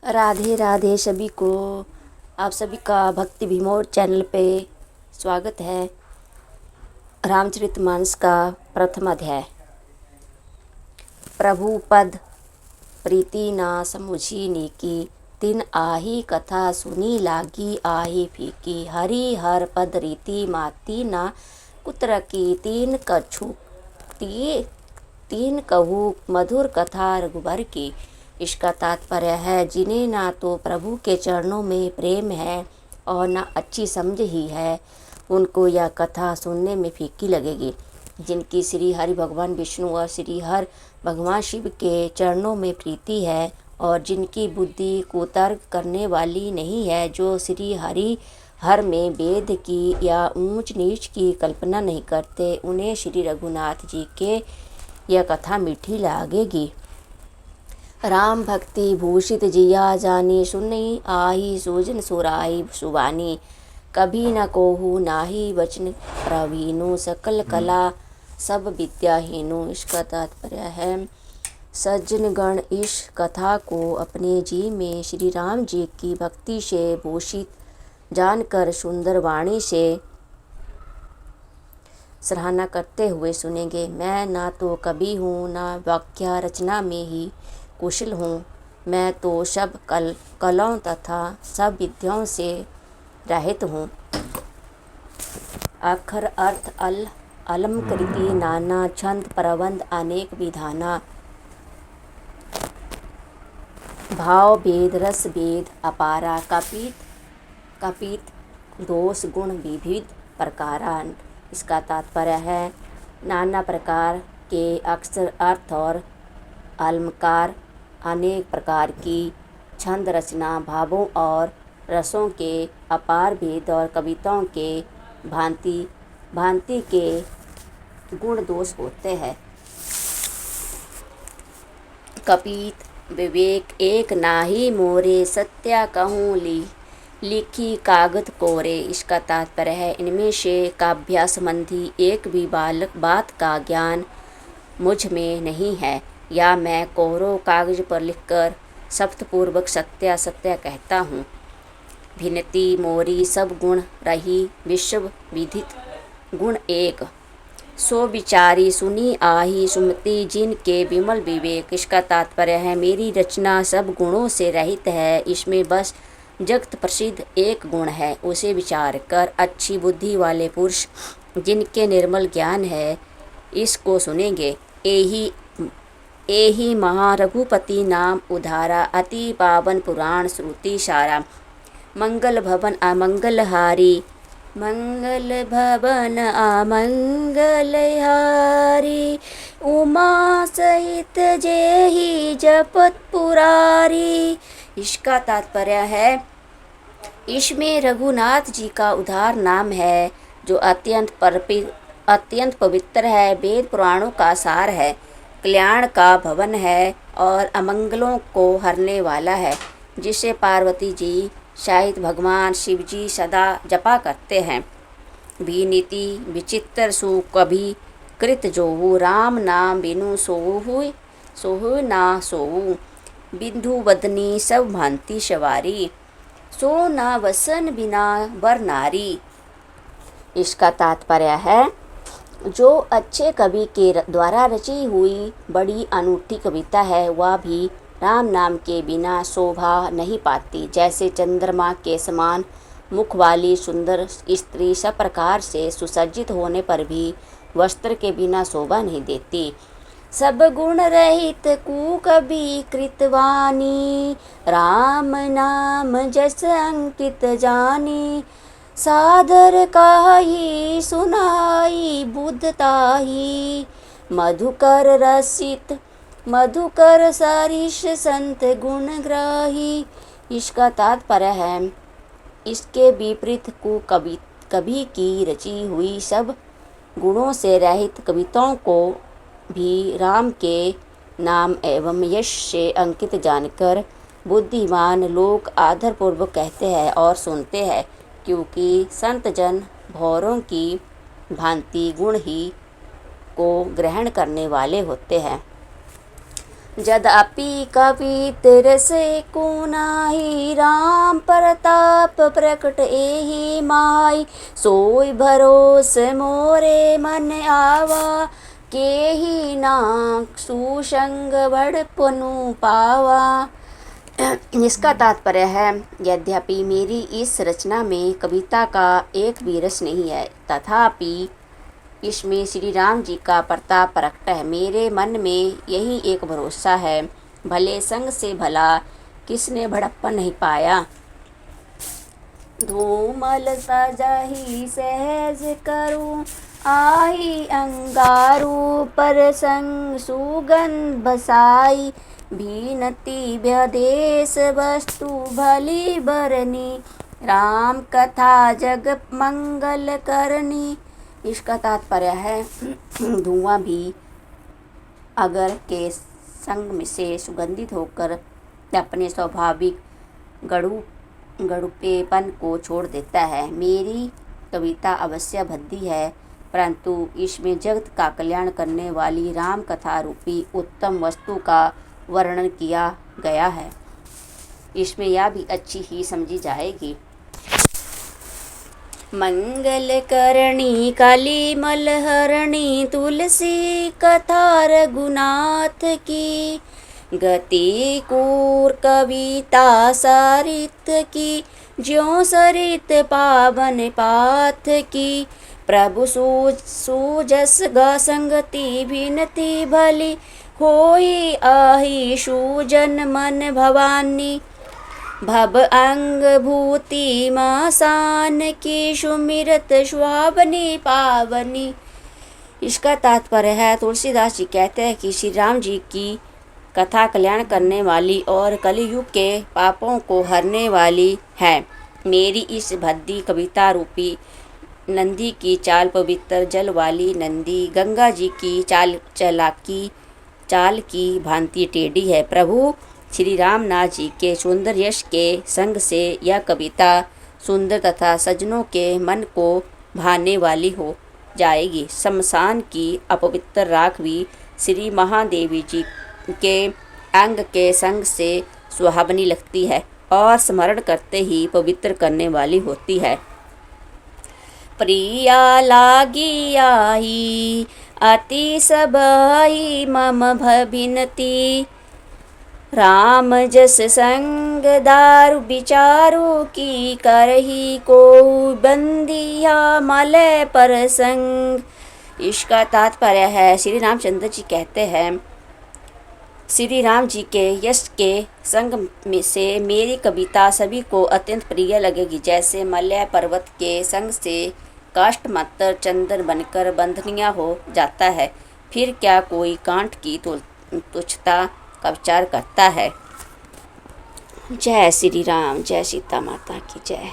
राधे राधे सभी को। आप सभी का भक्ति विमोद चैनल पे स्वागत है। रामचरितमानस का प्रथम अध्याय। प्रभु पद प्रीति ना समुझी नीकी, तिन आही कथा सुनी लागी आही फीकी। हरि हर पद रीति माती ना कुत्र की, तीन कहू मधुर कथा रघुबर की। इसका तात्पर्य है, जिन्हें ना तो प्रभु के चरणों में प्रेम है और ना अच्छी समझ ही है, उनको यह कथा सुनने में फीकी लगेगी। जिनकी श्री हरि भगवान विष्णु और श्री हर भगवान शिव के चरणों में प्रीति है और जिनकी बुद्धि कुतर्क करने वाली नहीं है, जो श्री हरि हर में वेद की या ऊंच नीच की कल्पना नहीं करते, उन्हें श्री रघुनाथ जी के यह कथा मीठी लगेगी। राम भक्ति भूषित जिया जानी, सुनी आही सूजन सुराई सुबानी। कभी न कोहू नाही वचन प्रवीणु, सकल कला सब विद्याहीनु। इसका तात्पर्य है, सज्जनगण इस कथा को अपने जी में श्री राम जी की भक्ति से भूषित जानकर सुंदर वाणी से सराहना करते हुए सुनेंगे। मैं ना तो कवि हूँ, ना वाक्य रचना में ही कुशल हूँ। मैं तो सब कलाओं तथा सब विद्याओं से रहित हूँ। अक्षर अर्थ अलंकृति नाना, छंद प्रबंध अनेक विधाना। भाव भेद रस भेद अपारा, कपित दोष गुण विविध प्रकारा। इसका तात्पर्य है, नाना प्रकार के अक्षर अर्थ और अलंकार, अनेक प्रकार की छंद रचना, भावों और रसों के अपार भेद और कविताओं के भांति के गुण दोष होते हैं। कपित विवेक एक नाही मोरे, सत्या कहूँ लिखी कागज कोरे। इसका तात्पर्य है, इनमें से काव्य संबंधी एक भी बात का ज्ञान मुझ में नहीं है, या मैं कोरो कागज पर लिखकर शब्दपूर्वक सत्या सत्या कहता हूँ। भिन्नति मोरी सब गुण रही, विश्व विदित गुण एक। सो विचारी सुनी आही सुमति, जिनके विमल विवेक। इसका तात्पर्य है, मेरी रचना सब गुणों से रहित है, इसमें बस जगत प्रसिद्ध एक गुण है, उसे विचार कर अच्छी बुद्धि वाले पुरुष जिनके निर्मल ज्ञान है, इसको सुनेंगे। एही महारघुपति नाम उधारा, अति पावन पुराण श्रुति सारा। मंगल भवन अमंगलहारी, मंगल भवन अमंगलहारी। उमा सहित जेहि जपत पुरारी। इसका तात्पर्य है, इसमें रघुनाथ जी का उधार नाम है, जो अत्यंत पवित्र है, वेद पुराणों का सार है, कल्याण का भवन है और अमंगलों को हरने वाला है, जिसे पार्वती जी सहित भगवान शिव जी सदा जपा करते हैं। विनीति विचित्र सु कभी कृत जोहू, राम नाम बिनु सोहु ना सोऊ। बिंदु बदनी सब भांति सवारी, सो ना वसन बिना वर नारी। इसका तात्पर्य है, जो अच्छे कवि के द्वारा रची हुई बड़ी अनूठी कविता है, वह भी राम नाम के बिना शोभा नहीं पाती। जैसे चंद्रमा के समान मुख वाली सुंदर स्त्री सब प्रकार से सुसज्जित होने पर भी वस्त्र के बिना शोभा नहीं देती। सब गुण रहित कुकवि कृतवानी, राम नाम जस अंकित जानी। सादर काही सुनाई बुद्धताही, मधुकर सरिष संत गुणग्राही। इसका तात्पर्य है, इसके विपरीत कवि की रची हुई सब गुणों से रहित कविताओं को भी राम के नाम एवं यश से अंकित जानकर बुद्धिमान लोग आदरपूर्वक कहते हैं और सुनते हैं, क्योंकि संत जन भौरों की भांति गुण ही को ग्रहण करने वाले होते हैं। यद्यपि कवित्र से को नाही, राम प्रताप प्रकट एहि माई। सोई भरोस मोरे मन आवा, केहि ना सुसंग बड़ पुनु पावा। इसका तात्पर्य है, यद्यपि मेरी इस रचना में कविता का एक भी रस नहीं है, तथापि इसमें श्री राम जी का प्रताप प्रकट है। मेरे मन में यही एक भरोसा है, भले संग से भला किसने भड़प्पन नहीं पाया। धूमल सजहि सहज करूं, आही अंगारू पर संग सुगंध बसाई। भीनती व्यदेश वस्तु भली बरनी, राम कथा जग मंगल करनी। इसका तात्पर्य है, धुआं भी अगर के संग में से सुगंधित होकर अपने स्वाभाविक गड़ुपेपन को छोड़ देता है। मेरी कविता अवश्य भद्दी है, परंतु इसमें जगत का कल्याण करने वाली राम कथा रूपी उत्तम वस्तु का वर्णन किया गया है। इसमें यह भी अच्छी ही समझी जाएगी। मंगल करणी काली मलहरणी, तुलसी कथा रघुनाथ की। गति कूर कविता सरित की, ज्यों सरित पावन पाथ की। प्रभु सुजस ग संगति विनती भली, होई आही सुजन मन भवानी। भव अंग भूति मासान की, सुमिरत सुहावनी पावनी। इसका तात्पर्य है, तुलसीदास जी कहते हैं कि श्री राम जी की कथा कल्याण करने वाली और कलियुग के पापों को हरने वाली है। मेरी इस भद्दी कविता रूपी नंदी की चाल पवित्र जल वाली नंदी गंगा जी की चाल की भांति टेढ़ी है। प्रभु श्री रामनाथ जी के सुंदर यश के संग से यह कविता सुंदर तथा सज्जनों के मन को भाने वाली हो जाएगी। शमशान की अपवित्र राख भी श्री महादेवी जी के अंग के संग से सुहावनी लगती है और स्मरण करते ही पवित्र करने वाली होती है। प्रिया लागी आई अति सबई मम भविनती, राम जस संग दारु विचारू की। करही को बंदिया मलय पर संग। इसका तात्पर्य है, श्री रामचंद्र जी कहते हैं, श्री राम जी के यश के संग में से मेरी कविता सभी को अत्यंत प्रिय लगेगी। जैसे मलय पर्वत के संग से काष्ठ मात्र चंदन बनकर बंधनिया हो जाता है, फिर क्या कोई कांट की तुच्छता का विचार करता है। जय श्री राम, जय सीता माता की जय।